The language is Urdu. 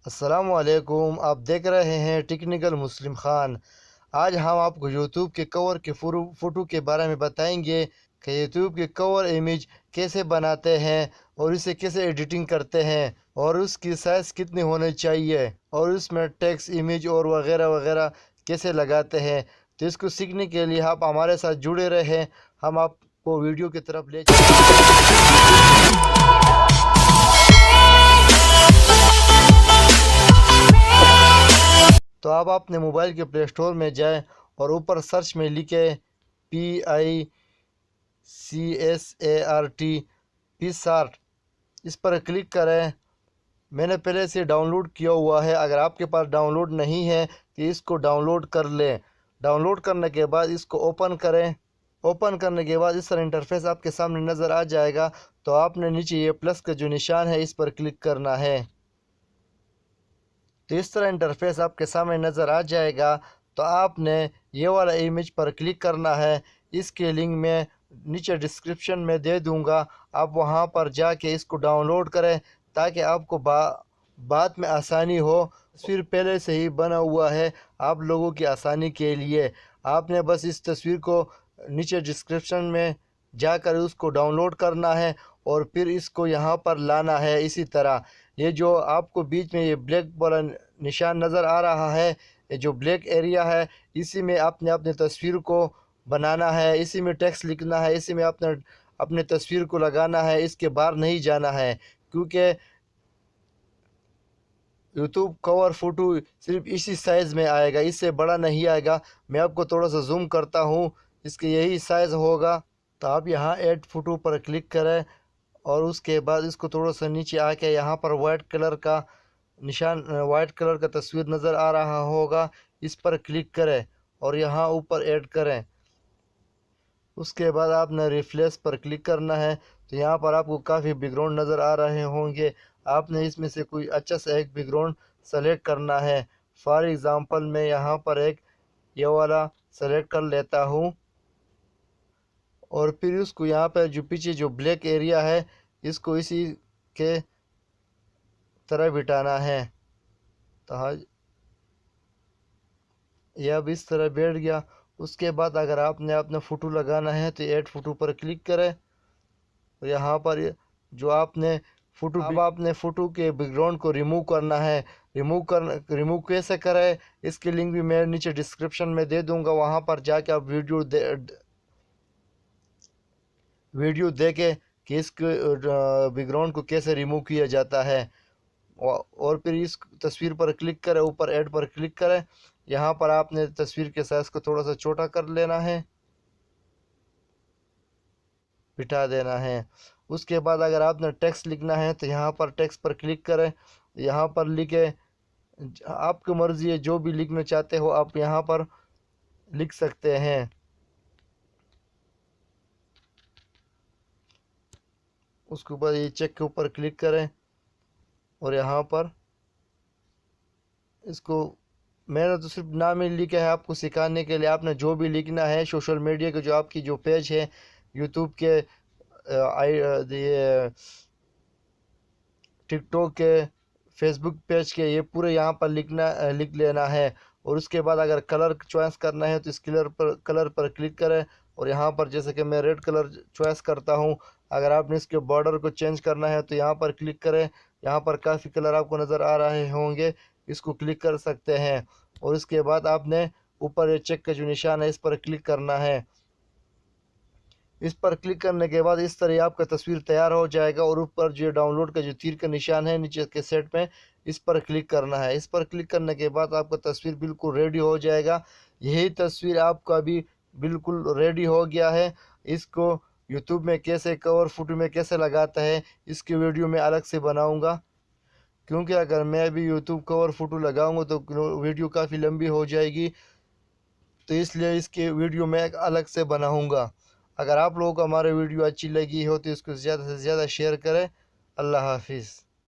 السلام علیکم، آپ دیکھ رہے ہیں ٹیکنیکل مسلم خان۔ آج ہم آپ کو یوٹیوب کے کور کے فوٹو کے بارے میں بتائیں گے کہ یوٹیوب کے کور امیج کیسے بناتے ہیں اور اسے کیسے ایڈیٹنگ کرتے ہیں اور اس کی سائز کتنی ہونی چاہیے اور اس میں ٹیکسٹ امیج اور وغیرہ وغیرہ کیسے لگاتے ہیں۔ تو اس کو سیکھنے کے لیے آپ ہمارے ساتھ جڑے رہیں، ہم آپ کو ویڈیو کی طرف لے چلیں۔ تو آپ اپنے موبائل کے پلے اسٹور میں جائیں اور اوپر سرچ میں لکھیں PICSART، اس پر کلک کریں۔ میں نے پہلے سے ڈاؤن لوڈ کیا ہوا ہے، اگر آپ کے پاس ڈاؤن لوڈ نہیں ہے تو اس کو ڈاؤن لوڈ کر لیں۔ ڈاؤن لوڈ کرنے کے بعد اس کو اوپن کریں۔ اوپن کرنے کے بعد اس طرح انٹرفیس آپ کے سامنے نظر آ جائے گا۔ تو آپ نے نیچے یہ پلس کا جو نشان ہے اس پر کلک کرنا ہے۔ تو اس طرح انٹرفیس آپ کے سامنے نظر آ جائے گا۔ تو آپ نے یہ والا امیج پر کلک کرنا ہے۔ اس کے لنک میں نیچے ڈسکرپشن میں دے دوں گا، آپ وہاں پر جا کے اس کو ڈاؤن لوڈ کریں تاکہ آپ کو بعد میں آسانی ہو۔ تصویر پہلے سے ہی بنا ہوا ہے آپ لوگوں کی آسانی کے لیے۔ آپ نے بس اس تصویر کو نیچے ڈسکرپشن میں جا کر اس کو ڈاؤن لوڈ کرنا ہے اور پھر اس کو یہاں پر لانا ہے۔ اسی طرح یہ جو آپ کو بیچ میں یہ بلیک والا نشان نظر آ رہا ہے، یہ جو بلیک ایریا ہے، اسی میں آپ نے اپنے تصویر کو بنانا ہے، اسی میں ٹیکسٹ لکھنا ہے، اسی میں اپنے تصویر کو لگانا ہے۔ اس کے باہر نہیں جانا ہے کیونکہ یوٹیوب کور فوٹو صرف اسی سائز میں آئے گا، اس سے بڑا نہیں آئے گا۔ میں آپ کو تھوڑا سا زوم کرتا ہوں، اس کے یہی سائز ہوگا۔ تو آپ یہاں ایڈ فوٹو پر کلک کریں اور اس کے بعد اس کو تھوڑا سا نیچے آ کے یہاں پر وائٹ کلر کا نشان، وائٹ کلر کا تصویر نظر آ رہا ہوگا، اس پر کلک کریں اور یہاں اوپر ایڈ کریں۔ اس کے بعد آپ نے ریفلیس پر کلک کرنا ہے۔ تو یہاں پر آپ کو کافی بیک گراؤنڈ نظر آ رہے ہوں گے، آپ نے اس میں سے کوئی اچھا سا ایک بیک گراؤنڈ سلیکٹ کرنا ہے۔ فار ایگزامپل میں یہاں پر ایک یہ والا سلیکٹ کر لیتا ہوں اور پھر اس کو یہاں پہ جو پیچھے جو بلیک ایریا ہے اس کو اسی کے طرح بٹانا ہے۔ تو یہ اب اس طرح بیٹھ گیا۔ اس کے بعد اگر آپ نے اپنا فوٹو لگانا ہے تو ایڈ فوٹو پر کلک کریں اور یہاں پر جو آپ نے فوٹو کے بیک گراؤنڈ کو ریموو کرنا ہے۔ ریموو کیسے کریں اس کی لنک بھی میں نیچے ڈسکرپشن میں دے دوں گا، وہاں پر جا کے آپ ویڈیو دیکھیں کہ اس کے بیک گراؤنڈ کو کیسے ریموو کیا جاتا ہے۔ اور پھر اس تصویر پر کلک کریں، اوپر ایڈ پر کلک کریں، یہاں پر آپ نے تصویر کے سائز کو تھوڑا سا چھوٹا کر لینا ہے، بٹھا دینا ہے۔ اس کے بعد اگر آپ نے ٹیکسٹ لکھنا ہے تو یہاں پر ٹیکسٹ پر کلک کریں، یہاں پر لکھیں، آپ کی مرضی ہے جو بھی لکھنا چاہتے ہو آپ یہاں پر لکھ سکتے ہیں۔ اس کے بعد یہ چیک کے اوپر کلک کریں اور یہاں پر اس کو میں نے تو صرف نام ہی لکھا ہے آپ کو سکھانے کے لیے۔ آپ نے جو بھی لکھنا ہے سوشل میڈیا کے جو آپ کی جو پیج ہے یوٹیوب کے، ٹک ٹاک کے، فیس بک پیج کے، یہ پورے یہاں پر لکھ لینا ہے۔ اور اس کے بعد اگر کلر چوائس کرنا ہے تو اس کلر پر کلک کریں اور یہاں پر جیسے کہ میں ریڈ کلر چوائس کرتا ہوں۔ اگر آپ نے اس کے بارڈر کو چینج کرنا ہے تو یہاں پر کلک کریں، یہاں پر کافی کلر آپ کو نظر آ رہے ہوں گے، اس کو کلک کر سکتے ہیں۔ اور اس کے بعد آپ نے اوپر یہ چیک کا جو نشان ہے اس پر کلک کرنا ہے۔ اس پر کلک کرنے کے بعد اس طرح آپ کا تصویر تیار ہو جائے گا اور اوپر جو ڈاؤن لوڈ کا جو تیر کا نشان ہے نیچے کے سیٹ میں اس پر کلک کرنا ہے۔ اس پر کلک کرنے کے بعد آپ کا تصویر بالکل ریڈی ہو جائے گا۔ یہی تصویر آپ کا بھی بالکل ریڈی ہو گیا ہے۔ اس کو یوٹیوب میں کیسے کور فوٹو میں کیسے لگاتا ہے اس کی ویڈیو میں الگ سے بناؤں گا، کیونکہ اگر میں بھی یوٹیوب کور فوٹو لگاؤں گا تو ویڈیو کافی لمبی ہو جائے گی، تو اس لیے اس کی ویڈیو میں الگ سے بناؤں گا۔ اگر آپ لوگوں کو ہمارے ویڈیو اچھی لگی ہو تو اس کو زیادہ سے زیادہ شیئر کریں۔ اللہ حافظ۔